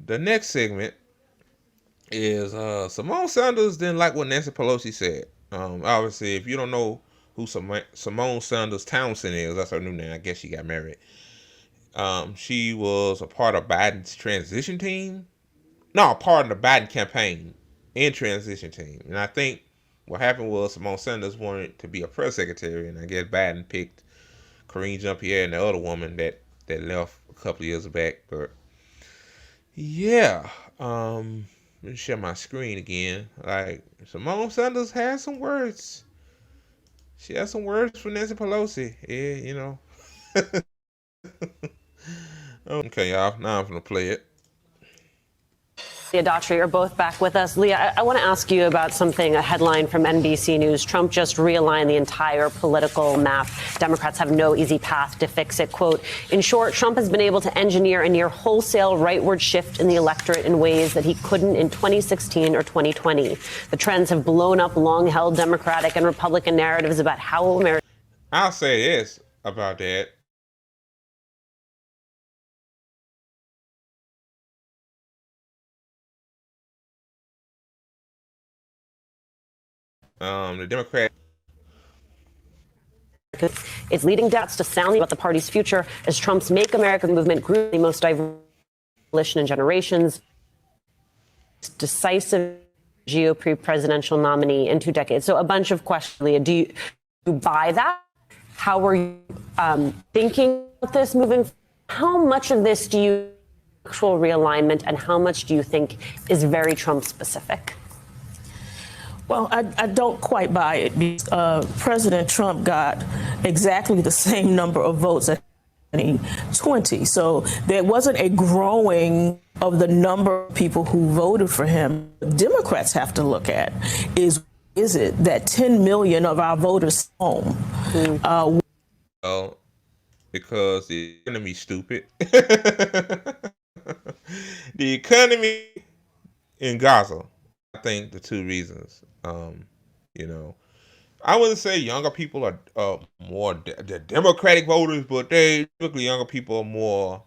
The next segment is Symone Sanders didn't like what Nancy Pelosi said. Obviously, if you don't know who Symone Sanders Townsend is, that's her new name. I guess she got married. She was a part of Biden's transition team. No, part of the Biden campaign and transition team. And I think what happened was Symone Sanders wanted to be a press secretary, and I guess Biden picked Karine Jean-Pierre and the other woman that left a couple of years back. But yeah, let me share my screen again. Like, Symone Sanders has some words. She has some words for Nancy Pelosi. Yeah, you know. Okay, y'all. Now I'm gonna play it. Leah Daughtry are both back with us. Leah, I want to ask you about something, a headline from NBC News. Trump just realigned the entire political map. Democrats have no easy path to fix it. Quote, in short, Trump has been able to engineer a near wholesale rightward shift in the electorate in ways that he couldn't in 2016 or 2020. The trends have blown up long-held Democratic and Republican narratives about how America... I'll say this about that. The Democrat. It's leading doubts to sound about the party's future as Trump's Make America movement grew the most diverse coalition in generations. Decisive GOP presidential nominee in 2 decades. So a bunch of questions, Leah. Do you buy that? How are you thinking about this moving? How much of this do you actual realignment, and how much do you think is very Trump specific? Well, I don't quite buy it because President Trump got exactly the same number of votes at 2020. So there wasn't a growing of the number of people who voted for him. Democrats have to look at is it that 10 million of our voters home? Because the economy's stupid. The economy in Gaza. I think the two reasons. I wouldn't say younger people are more the Democratic voters, but typically younger people are more,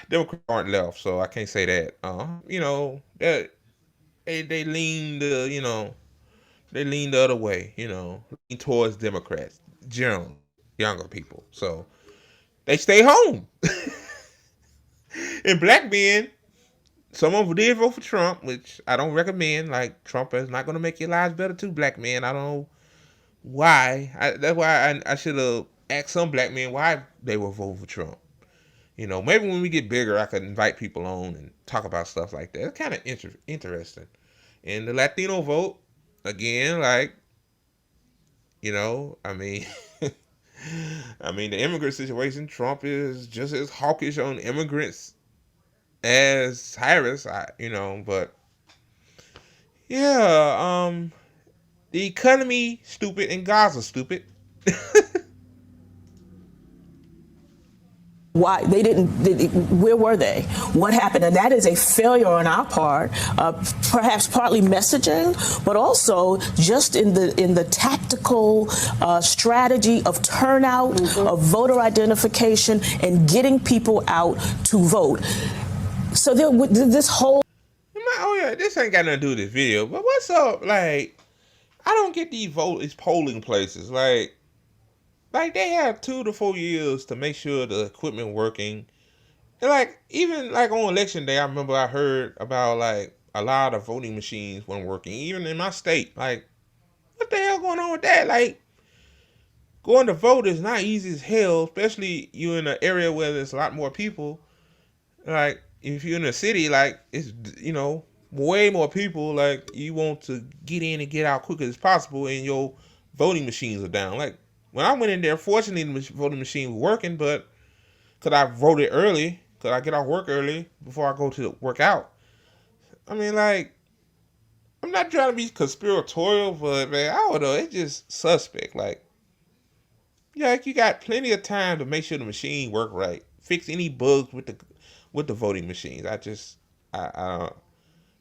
Democrats aren't left, so I can't say that. That they lean the other way, lean towards Democrats, generally younger people. So they stay home. And black men, some of them did vote for Trump, which I don't recommend. Like, Trump is not going to make your lives better too, black men. I don't know why. That's why I should have asked some black men why they were voting for Trump. Maybe when we get bigger, I could invite people on and talk about stuff like that. It's kind of interesting. And the Latino vote, again, the immigrant situation, Trump is just as hawkish on immigrants as Harris, but yeah, the economy stupid and Gaza stupid. Why they didn't? Where were they? What happened? And that is a failure on our part, perhaps partly messaging, but also just in the tactical strategy of turnout, of voter identification, and getting people out to vote. So this whole... this ain't got nothing to do with this video, but what's up? Like, I don't get these polling places. Like they have 2 to 4 years to make sure the equipment working. And even on election day, I remember I heard about a lot of voting machines weren't working, even in my state. Like, what the hell going on with that? Going to vote is not easy as hell, especially you in an area where there's a lot more people. If you're in a city, it's, way more people, you want to get in and get out quick as possible, and your voting machines are down. When I went in there, fortunately, the voting machine was working, but because I voted early, because I get off work early before I go to work out. I'm not trying to be conspiratorial, but, man, I don't know. It's just suspect. You got plenty of time to make sure the machine work right. Fix any bugs with the voting machines. I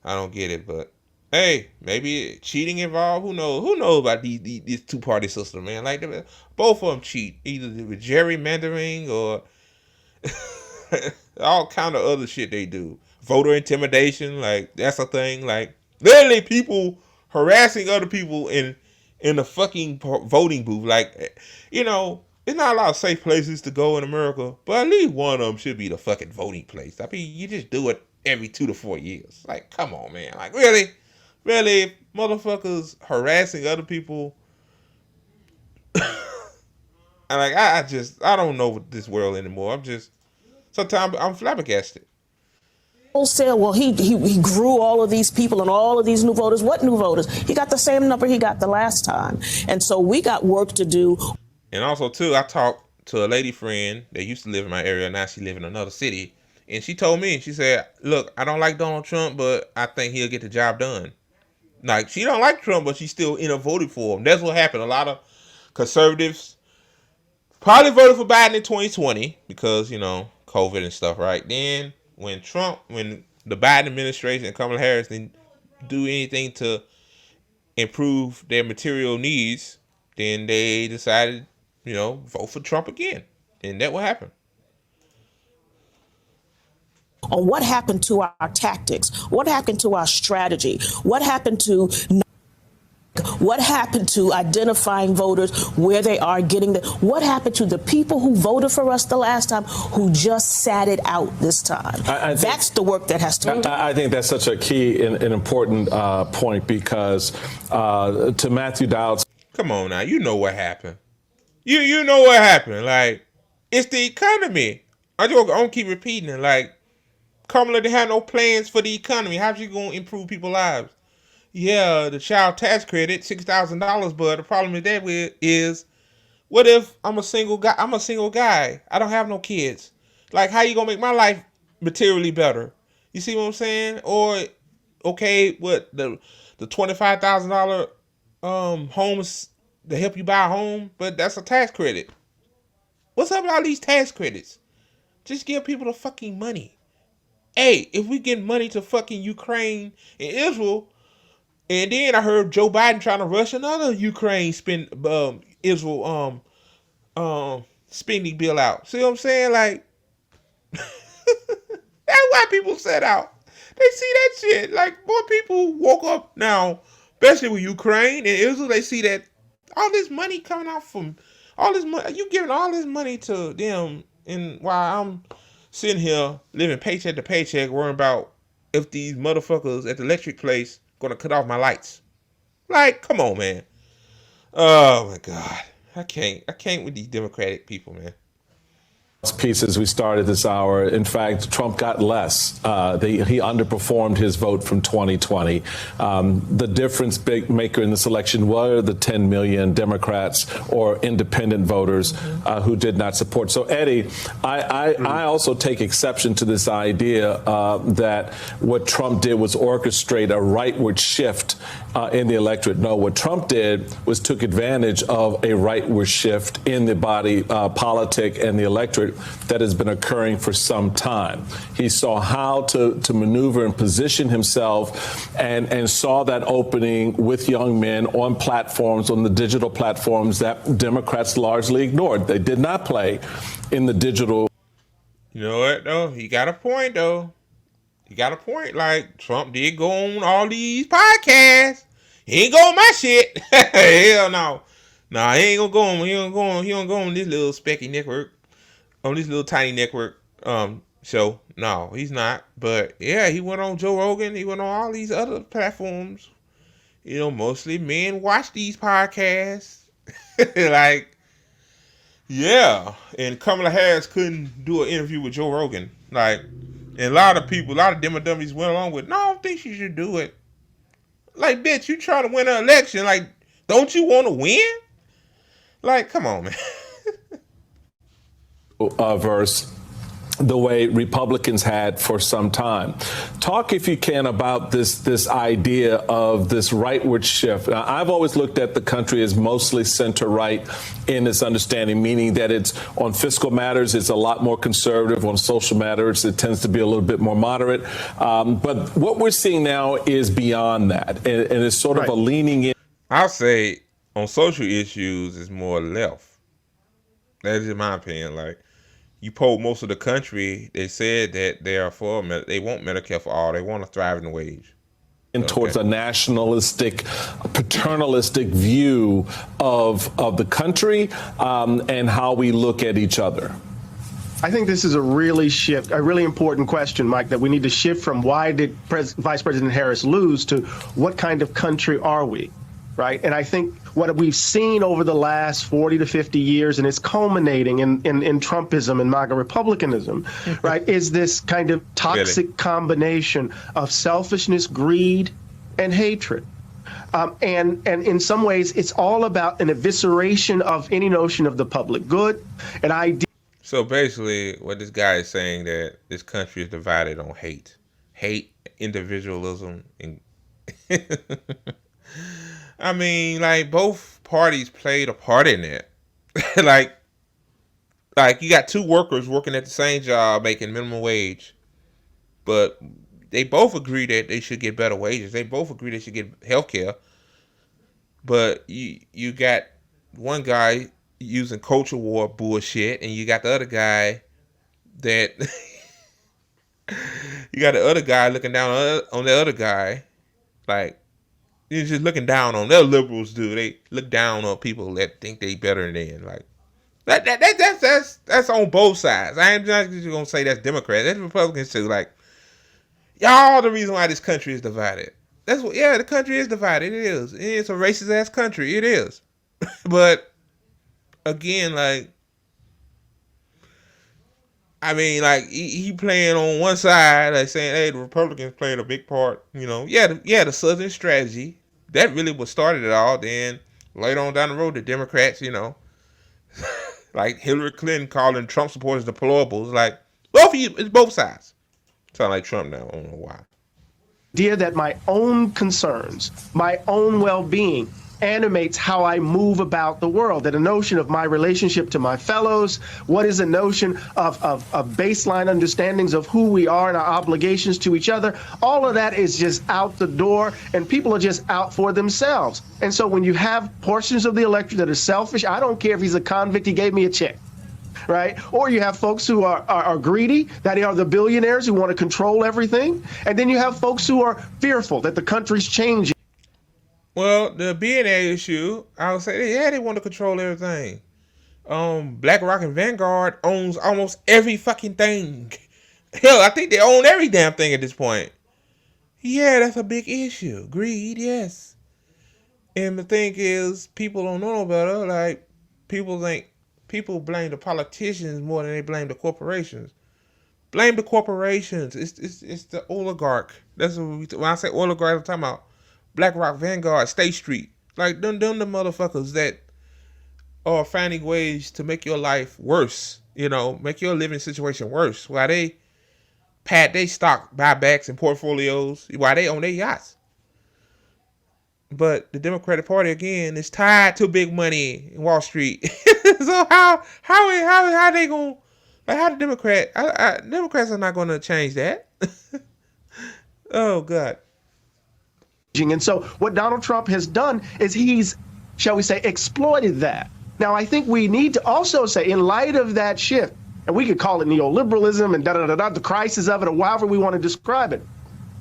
don't get it, but hey, maybe cheating involved. Who knows? Who knows about these two party system, man? Like both of them cheat, either with gerrymandering or all kind of other shit they do. Voter intimidation, like that's a thing. Like literally, people harassing other people in the fucking voting booth. Like, you know, there's not a lot of safe places to go in America, but at least one of them should be the fucking voting place. I mean, you just do it every 2 to 4 years. Like, come on, man. Like, really, really, motherfuckers harassing other people. And like, I don't know this world anymore. Sometimes I'm flabbergasted. Said, well, he grew all of these people and all of these new voters. What new voters? He got the same number he got the last time. And so we got work to do. And also, too, I talked to a lady friend that used to live in my area. Now she live in another city. And she told me, she said, look, I don't like Donald Trump, but I think he'll get the job done. Like, she don't like Trump, but she still voted for him. That's what happened. A lot of conservatives probably voted for Biden in 2020 because, you know, COVID and stuff, right? Then when the Biden administration and Kamala Harris didn't do anything to improve their material needs, then they decided, you know, vote for Trump again. And that what happened. On what happened to our tactics? What happened to our strategy? What happened to identifying voters where they are getting what happened to the people who voted for us the last time who just sat it out this time? That's the work that has to be done. I think that's such a key and important point because to Matthew Dowd's. Come on now, you know what happened. You know what happened. Like, it's the economy. I don't keep repeating it. Like, Kamala didn't have no plans for the economy. How's she gonna improve people's lives? Yeah, the child tax credit, $6,000, but the problem with that is, what if I'm a single guy? I don't have no kids. Like, how you gonna make my life materially better? You see what I'm saying? Or, okay, what the $25,000 homes to help you buy a home, but that's a tax credit. What's up with all these tax credits? Just give people the fucking money. Hey, if we get money to fucking Ukraine and Israel, and then I heard Joe Biden trying to rush another Ukraine Israel spending bill out. See what I'm saying? Like, that's why people set out. They see that shit. Like, more people woke up now, especially with Ukraine and Israel. They see that all this money coming out from all this money. You giving all this money to them, and while I'm sitting here living paycheck to paycheck, worrying about if these motherfuckers at the electric place gonna cut off my lights. Like, come on, man. Oh my God, I can't with these Democratic people, man. Piece as we started this hour. In fact, Trump got less. He underperformed his vote from 2020. The difference maker in this election were the 10 million Democrats or independent voters who did not support. So, Eddie, I also take exception to this idea that what Trump did was orchestrate a rightward shift in the electorate. No, what Trump did was took advantage of a rightward shift in the body politic and the electorate that has been occurring for some time. He saw how to maneuver and position himself and saw that opening with young men on platforms, on the digital platforms that Democrats largely ignored. They did not play in the digital. You know what, though? He got a point, though. He got a point. Like, Trump did go on all these podcasts. He ain't go on my shit. Hell no. Nah, he ain't gonna go on. He don't go on this little specky network. On this little tiny network show. No, he's not. But yeah, he went on Joe Rogan. He went on all these other platforms. You know, mostly men watch these podcasts. Like, yeah. And Kamala Harris couldn't do an interview with Joe Rogan. Like, and a lot of people, a lot of dummies went along with, no, I don't think she should do it. Like, bitch, you trying to win an election. Like, don't you want to win? Like, come on, man. Verse the way Republicans had for some time. Talk, if you can, about this idea of this rightward shift. Now, I've always looked at the country as mostly center-right in its understanding, meaning that it's on fiscal matters, it's a lot more conservative. On social matters, it tends to be a little bit more moderate. But what we're seeing now is beyond that, and it's sort of a leaning in. I'll say on social issues, it's more left. That's in my opinion. Like, you poll most of the country, they said that they are they want Medicare for all. They want a thriving wage. Towards a nationalistic, paternalistic view of the country and how we look at each other. I think this is a really important question, Mike, that we need to shift from why did Vice President Harris lose to what kind of country are we, right? And I think what we've seen over the last 40 to 50 years, and it's culminating in Trumpism and MAGA Republicanism, right, is this kind of toxic combination of selfishness, greed, and hatred. And in some ways, it's all about an evisceration of any notion of the public good, an idea. So basically, what this guy is saying, that this country is divided on hate, individualism, and I mean, like, both parties played a part in it. like you got two workers working at the same job making minimum wage, but they both agree that they should get better wages. They both agree they should get health care. But you got one guy using culture war bullshit, and you got the other guy that looking down on the other guy, like, you're just looking down on them. Liberals do. They look down on people that think they better than. Like, that's on both sides. I ain't just gonna say that's Democrats. That's Republicans too. Like, y'all the reason why this country is divided. That's what. Yeah, the country is divided. It is. It's a racist ass country. It is. But again, like, I mean, like, he playing on one side, like saying, hey, the Republicans played a big part, you know. Yeah, the Southern strategy, that really what started it all. Then later on down the road, the Democrats, you know, like Hillary Clinton calling Trump supporters deplorables. Like, both of you, it's both sides. Sound like Trump now, I don't know why. Idea that my own concerns, my own well-being animates how I move about the world, that a notion of my relationship to my fellows, what is a notion of baseline understandings of who we are and our obligations to each other, all of that is just out the door, and people are just out for themselves. And so when you have portions of the electorate that are selfish, I don't care if he's a convict, he gave me a check, right? Or you have folks who are greedy, that are the billionaires who want to control everything, and then you have folks who are fearful that the country's changing. Well, the BNA issue, I would say, yeah, they want to control everything. BlackRock and Vanguard owns almost every fucking thing. Hell, I think they own every damn thing at this point. Yeah, that's a big issue. Greed, yes. And the thing is, people don't know no better. Like, people blame the politicians more than they blame the corporations. Blame the corporations. It's the oligarch. That's what when I say oligarch, I'm talking about BlackRock, Vanguard, State Street. Like, them the motherfuckers that are finding ways to make your life worse, you know, make your living situation worse, while they pad their stock buybacks and portfolios, while they own their yachts. But the Democratic Party, again, is tied to big money in Wall Street. So how they gonna, like, how the Democrats are not gonna change that? Oh God. And so what Donald Trump has done is he's, shall we say, exploited that. Now, I think we need to also say, in light of that shift, and we could call it neoliberalism and the crisis of it, or however we want to describe it,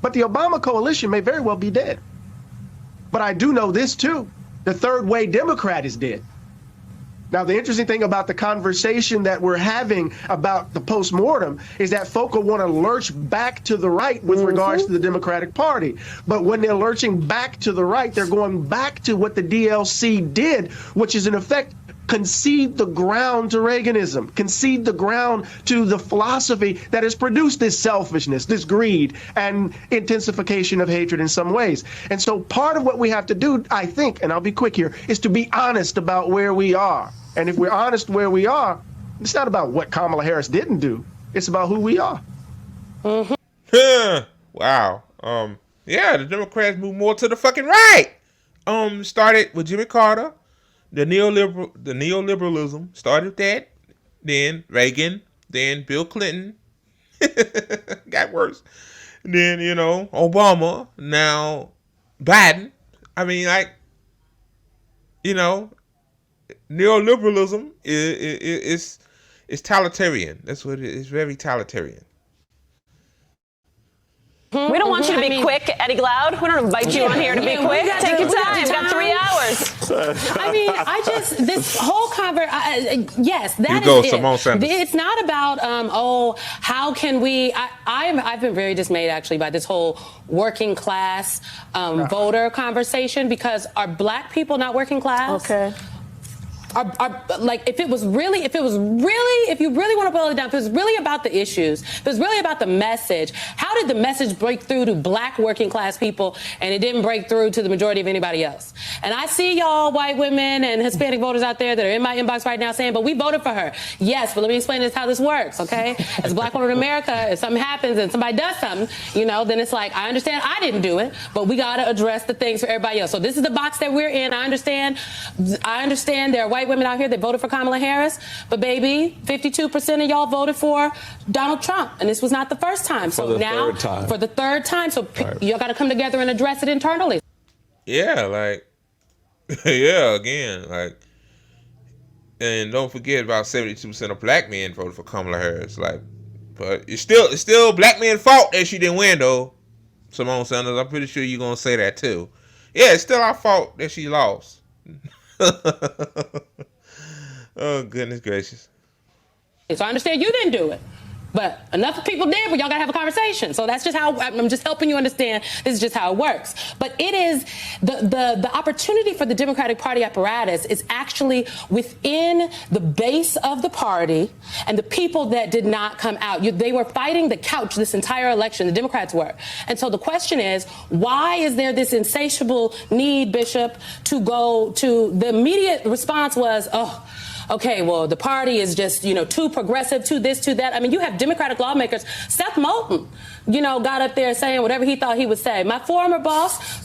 but the Obama coalition may very well be dead. But I do know this, too. The third way Democrat is dead. Now, the interesting thing about the conversation that we're having about the postmortem is that folk will want to lurch back to the right with regards to the Democratic Party. But when they're lurching back to the right, they're going back to what the DLC did, which is, in effect, concede the ground to Reaganism, concede the ground to the philosophy that has produced this selfishness, this greed, and intensification of hatred in some ways. And so part of what we have to do, I think, and I'll be quick here, is to be honest about where we are. And if we're honest where we are, it's not about what Kamala Harris didn't do. It's about who we are. Wow. Yeah, the Democrats moved more to the fucking right. Started with Jimmy Carter, the neoliberalism started with that. Then Reagan, then Bill Clinton. Got worse. Then, Obama, now Biden. I mean, neoliberalism is totalitarian. That's what it is. It's very totalitarian. We don't want you to be quick, Eddie Glaude. We don't invite you on here to be quick. Take your time. We've got 3 hours. I mean, this whole yes, that you is go, it. Symone Sanders. It's not about, how can we, I've been very dismayed actually by this whole working class voter conversation, because are black people not working class? Okay. If you really want to boil it down, if it was really about the issues, if it was really about the message, how did the message break through to black working class people and it didn't break through to the majority of anybody else? And I see y'all white women and Hispanic voters out there that are in my inbox right now saying, but we voted for her. Yes, but let me explain how this works, okay? As a black woman in America, if something happens and somebody does something, then it's like, I understand I didn't do it, but we got to address the things for everybody else. So this is the box that we're in. I understand there are white women out here that voted for Kamala Harris, but baby, 52% of y'all voted for Donald Trump, and this was not the first time. For the third time. So y'all got to come together and address it internally. Yeah, again, and don't forget about 72% of black men voted for Kamala Harris. But it's still black men's fault that she didn't win, though. Symone Sanders, I'm pretty sure you're gonna say that too. Yeah, it's still our fault that she lost. Oh, goodness gracious. So I understand you didn't do it, but enough people did, but y'all gotta have a conversation. So that's just how, I'm just helping you understand, this is just how it works. But it is, the opportunity for the Democratic Party apparatus is actually within the base of the party and the people that did not come out. They were fighting the couch this entire election, the Democrats were. And so the question is, why is there this insatiable need, Bishop, to go to, the immediate response was, okay, well, the party is just, too progressive, too this, too that. I mean, you have Democratic lawmakers. Seth Moulton, got up there saying whatever he thought he would say. My former boss,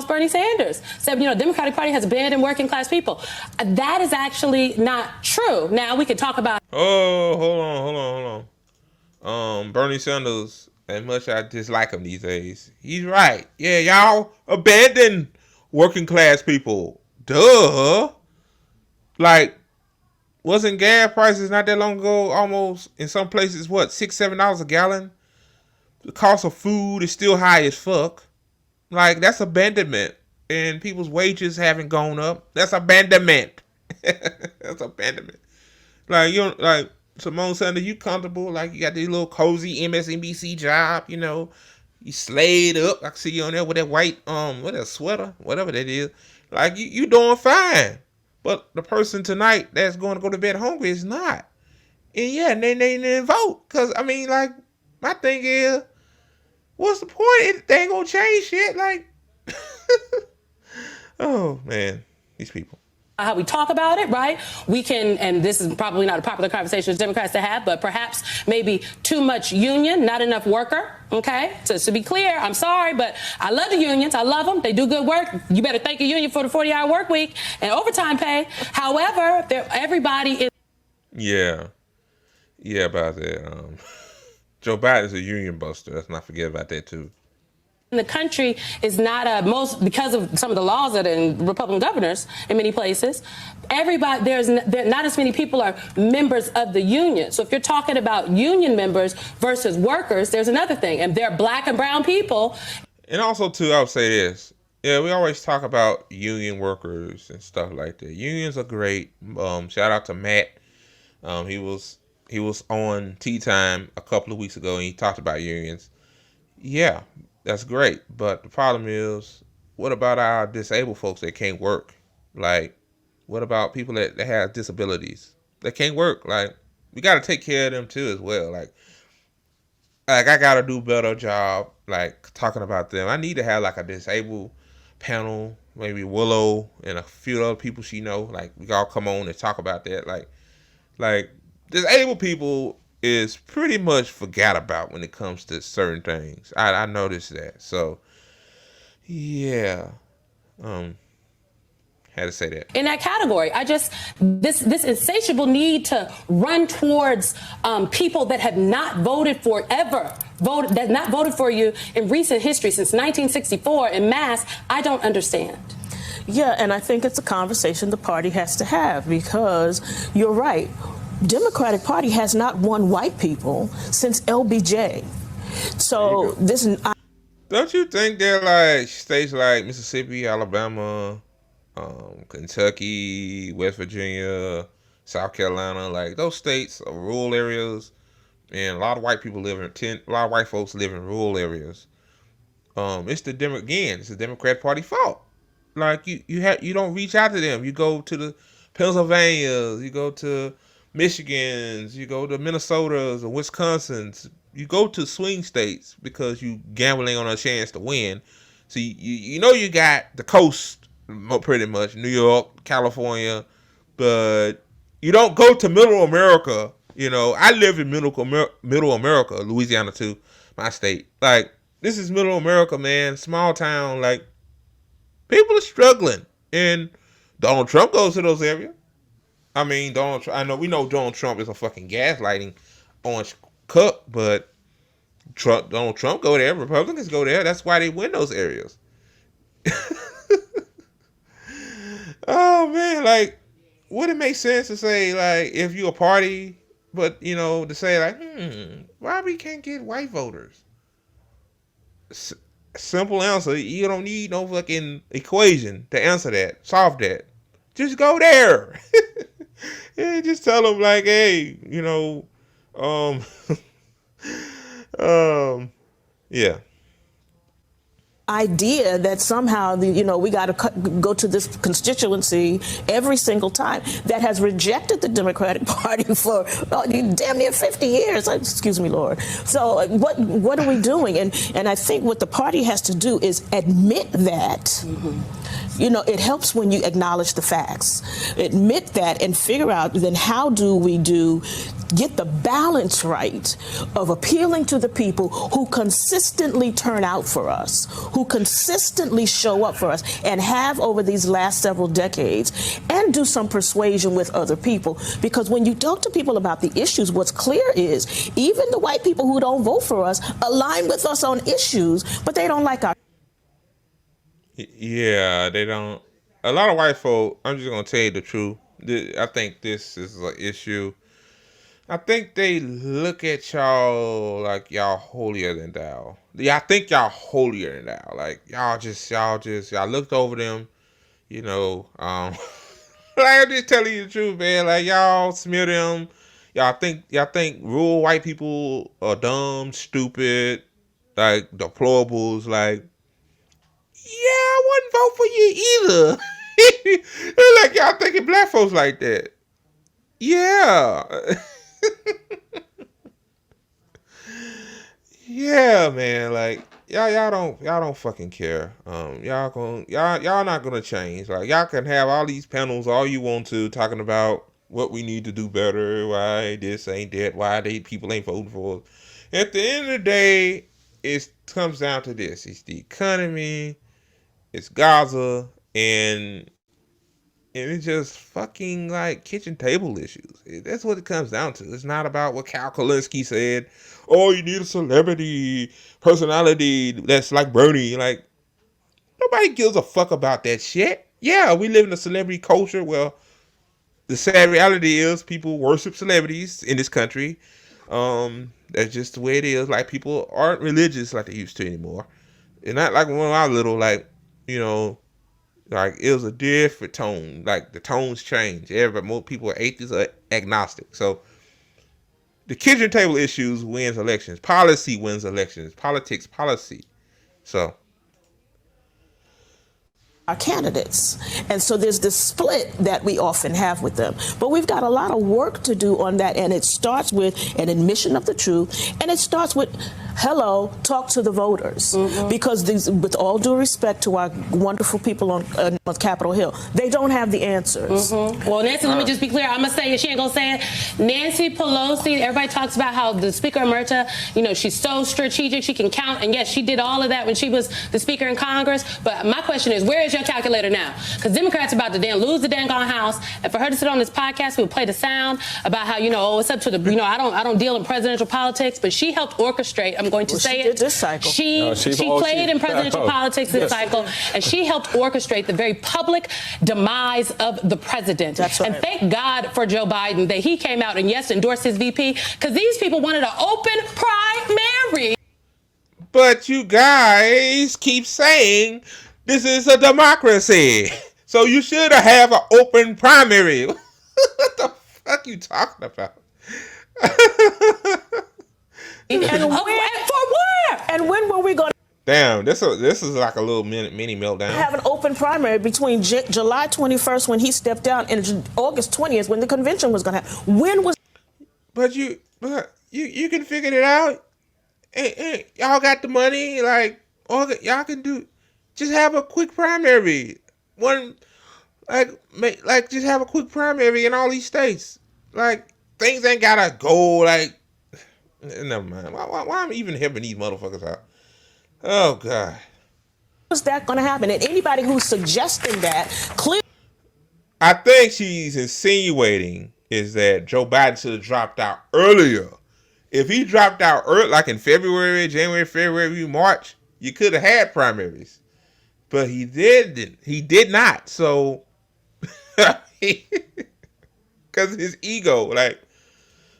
Bernie Sanders, said, Democratic Party has abandoned working class people. That is actually not true. Now, we could talk about... Oh, hold on. Bernie Sanders, as much as I dislike him these days, he's right. Yeah, y'all abandoned working class people. Duh. Wasn't gas prices not that long ago almost in some places, $6-7 a gallon? The cost of food is still high as fuck. That's abandonment. And people's wages haven't gone up. That's abandonment. That's abandonment. Symone Sanders, you comfortable? You got this little cozy MSNBC job, you slayed up. I see you on there with that white, that sweater, whatever that is. You doing fine. But the person tonight that's going to go to bed hungry is not. And yeah, they didn't vote. Because, my thing is, what's the point? They ain't going to change shit. Oh, man. These people. How we talk about it, right? We can, and this is probably not a popular conversation for Democrats to have, but perhaps maybe too much union, not enough worker, okay? So to be clear, I'm sorry, but I love the unions. I love them. They do good work. You better thank your union for the 40-hour work week and overtime pay. However, everybody is... Yeah, about that. Joe Biden's a union buster. Let's not forget about that, too. The country is not because of some of the laws that are in Republican governors in many places, not as many people are members of the union. So if you're talking about union members versus workers, there's another thing. And they're black and brown people. And also, too, I would say this. Yeah, we always talk about union workers and stuff like that. Unions are great. Shout out to Matt. He was on Tea Time a couple of weeks ago and he talked about unions. Yeah. That's great, but the problem is, what about our disabled folks that can't work? What about people that have disabilities that can't work? We got to take care of them too as well. I got to do a better job, talking about them. I need to have a disabled panel, maybe Willow and a few other people she know. We all come on and talk about that. Disabled people is pretty much forgot about when it comes to certain things. I noticed that. So yeah, had to say that. In that category, this insatiable need to run towards people that have not voted for not voted for you in recent history since 1964 en masse. I don't understand. Yeah, and I think it's a conversation the party has to have, because you're right. Democratic Party has not won white people since LBJ. So this. Don't you think they're like states like Mississippi, Alabama, Kentucky, West Virginia, South Carolina, like those states are rural areas, and a lot of white people live in a lot of white folks live in rural areas. It's the Democrat Party fault. Like you don't reach out to them. You go to the Pennsylvanias, you go to Michigans, you go to Minnesotas or Wisconsins. You go to swing states because you gambling on a chance to win. So you know you got the coast pretty much, New York, California, but you don't go to Middle America. You know, I live in Middle America, Louisiana too, my state. Like, this is Middle America, man, small town. Like, people are struggling, and Donald Trump goes to those areas. I mean, we know Donald Trump is a fucking gaslighting orange cup, but Donald Trump go there, Republicans go there. That's why they win those areas. Oh man, like, would it make sense to say, like, if you're a party, but you know, to say like, why we can't get white voters? Simple answer: you don't need no fucking equation to answer that, solve that. Just go there. Yeah, just tell them like, hey, you know, yeah. Idea that somehow we got to go to this constituency every single time that has rejected the Democratic Party for damn near 50 years. Excuse me, Lord. So what are we doing? And I think what the party has to do is admit that. Mm-hmm. You know, it helps when you acknowledge the facts, admit that, and figure out then how do we get the balance right of appealing to the people who consistently turn out for us, who consistently show up for us and have over these last several decades, and do some persuasion with other people. Because when you talk to people about the issues, what's clear is even the white people who don't vote for us align with us on issues, but they don't like our. Yeah, they don't. A lot of white folk, I'm just going to tell you the truth. I think this is an issue. I think they look at y'all like y'all holier than thou. Yeah, I think y'all holier than thou. Like y'all looked over them, you know. Like, I'm just telling you the truth, man. Like, y'all smear them. Y'all think rural white people are dumb, stupid, like deplorables. Like, yeah, I wouldn't vote for you either. Like, y'all thinking black folks like that. Yeah. Yeah, man, like y'all don't fucking care. Y'all not gonna change. Like, y'all can have all these panels all you want to talking about what we need to do better, why this ain't that, why people ain't voting for us. At the end of the day, it comes down to this. It's the economy, it's Gaza, and it's just fucking like kitchen table issues. That's what it comes down to. It's not about what Cal Kalinske said. Oh, you need a celebrity personality that's like Bernie. Like, nobody gives a fuck about that shit. Yeah, we live in a celebrity culture. Well, the sad reality is people worship celebrities in this country. That's just the way it is. Like, people aren't religious like they used to anymore. And not like when I was little, like, you know, like, it was a different tone. Like, the tones change. More people are atheists or agnostic. So, the kitchen table issues wins elections. Policy wins elections. Politics, policy. So, our candidates. And so there's this split that we often have with them. But we've got a lot of work to do on that. And it starts with an admission of the truth. And it starts with hello, talk to the voters. Because these, with all due respect to our wonderful people on Capitol Hill, they don't have the answers. Well, Nancy, let me just be clear. I'm going to say it. She ain't going to say it. Nancy Pelosi, everybody talks about how the Speaker Emerita, she's so strategic. She can count. And yes, she did all of that when she was the Speaker in Congress. But my question is, where is your calculator now? Because Democrats are about to lose the dang on House. And for her to sit on this podcast, we'll play the sound about how, it's up to the, I don't deal in presidential politics, but she helped orchestrate. I'm going to say she it. Did this cycle. She played in presidential politics this cycle, and she helped orchestrate the very public demise of the president. That's right. And thank God for Joe Biden that he came out and endorsed his VP, because these people wanted an open primary. But you guys keep saying this is a democracy, so you should have an open primary. What the fuck you talking about? And for where? And when were we going to Damn, this is like a little mini meltdown. have an open primary between July 21st when he stepped down and August 20th when the convention was going to happen? When was? But you can figure it out. Hey, y'all got the money, like y'all can do. Just have a quick primary. Just have a quick primary in all these states. Like, things ain't gotta go like. Never mind. Why am I even helping these motherfuckers out? Oh God. Was that going to happen? And anybody who's suggesting that, clearly. I think she's insinuating is that Joe Biden should have dropped out earlier. If he dropped out early, like in January, February, March, you could have had primaries. But he didn't. He did not. So, because his ego, like,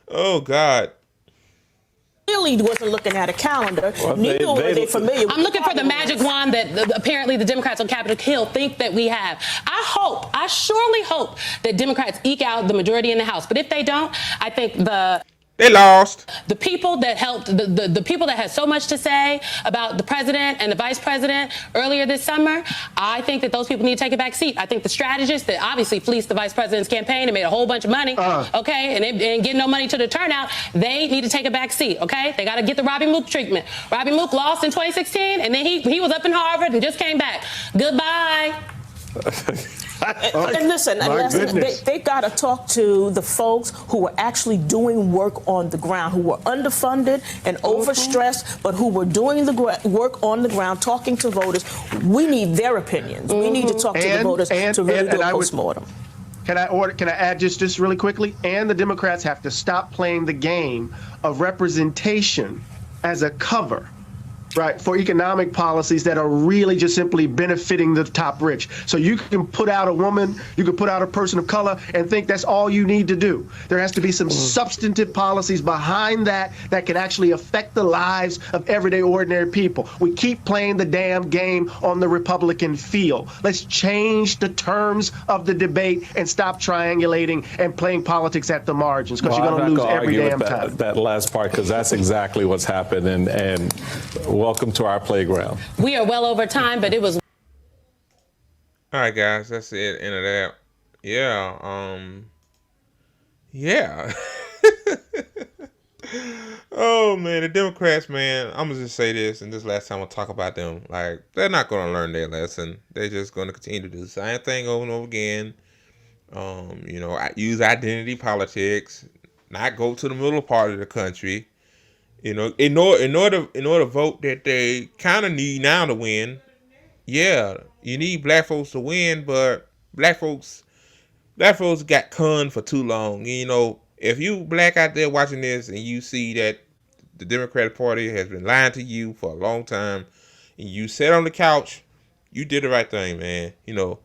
oh God. Clearly wasn't looking at a calendar. Neither were they familiar with. I'm looking for the magic wand that apparently the Democrats on Capitol Hill think that we have. I surely hope that Democrats eke out the majority in the House. But if they don't, I think they lost. The people that helped, the people that had so much to say about the president and the vice president earlier this summer, I think that those people need to take a back seat. I think the strategists that obviously fleeced the vice president's campaign and made a whole bunch of money, okay, and get no money to the turnout, they need to take a back seat, okay? They got to get the Robbie Mook treatment. Robbie Mook lost in 2016, and then he was up in Harvard and just came back. Goodbye. And listen, they got to talk to the folks who were actually doing work on the ground, who were underfunded and overstressed, but who were doing the work on the ground, talking to voters. We need their opinions. We need to talk to the voters to really do a postmortem. Can I add just really quickly? And the Democrats have to stop playing the game of representation as a cover, right, for economic policies that are really just simply benefiting the top rich. So you can put out a woman, you can put out a person of color and think that's all you need to do. There has to be some substantive policies behind that can actually affect the lives of everyday ordinary people. We keep playing the damn game on the Republican field. Let's change the terms of the debate and stop triangulating and playing politics at the margins, because you're going to lose every damn time. That last part, because that's exactly what's happened. And welcome to our playground. We are well over time, but it was. All right, guys, that's it. End of that. Yeah. Yeah. Oh man, the Democrats, man. I'm gonna just say this, and this last time I'll talk about them. Like, they're not gonna learn their lesson. They're just gonna continue to do the same thing over and over again. Use identity politics, not go to the middle part of the country. In order to vote that they kind of need now to win. Yeah, you need black folks to win, but black folks got conned for too long. If you black out there watching this and you see that the Democratic Party has been lying to you for a long time, and you sat on the couch, you did the right thing, man. You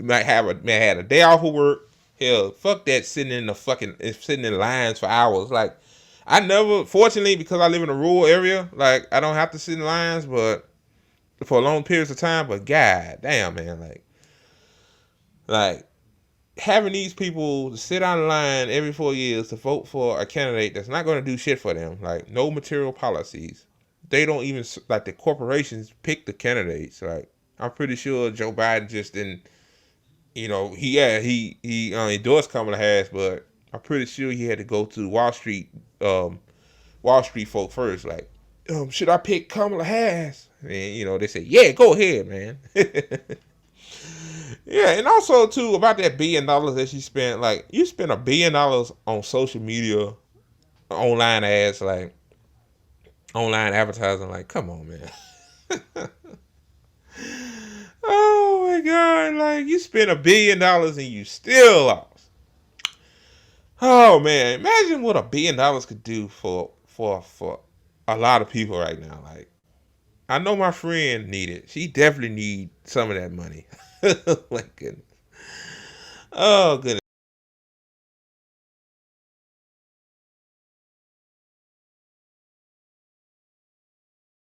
might have had a day off of work. Hell, fuck that sitting in lines for hours. Like, I never, fortunately, because I live in a rural area, like, I don't have to sit in lines, but for long periods of time. But god damn, man, like having these people sit on the line every 4 years to vote for a candidate that's not going to do shit for them, like no material policies. They don't even, like, the corporations pick the candidates. Like, I'm pretty sure Joe Biden just didn't, he endorsed Kamala Harris, but I'm pretty sure he had to go to Wall Street folk first. Like, should I pick Kamala Harris? And, you know, they say, yeah, go ahead, man. Yeah, and also, too, about that $1 billion that she spent. Like, you spent $1 billion on social media, online ads, like, online advertising. Like, come on, man. Oh, my God. Like, you spent $1 billion and you still lost. Oh, man. Imagine what $1 billion could do for a lot of people right now. Like, I know my friend need it. She definitely need some of that money. Oh, my goodness. Oh, goodness.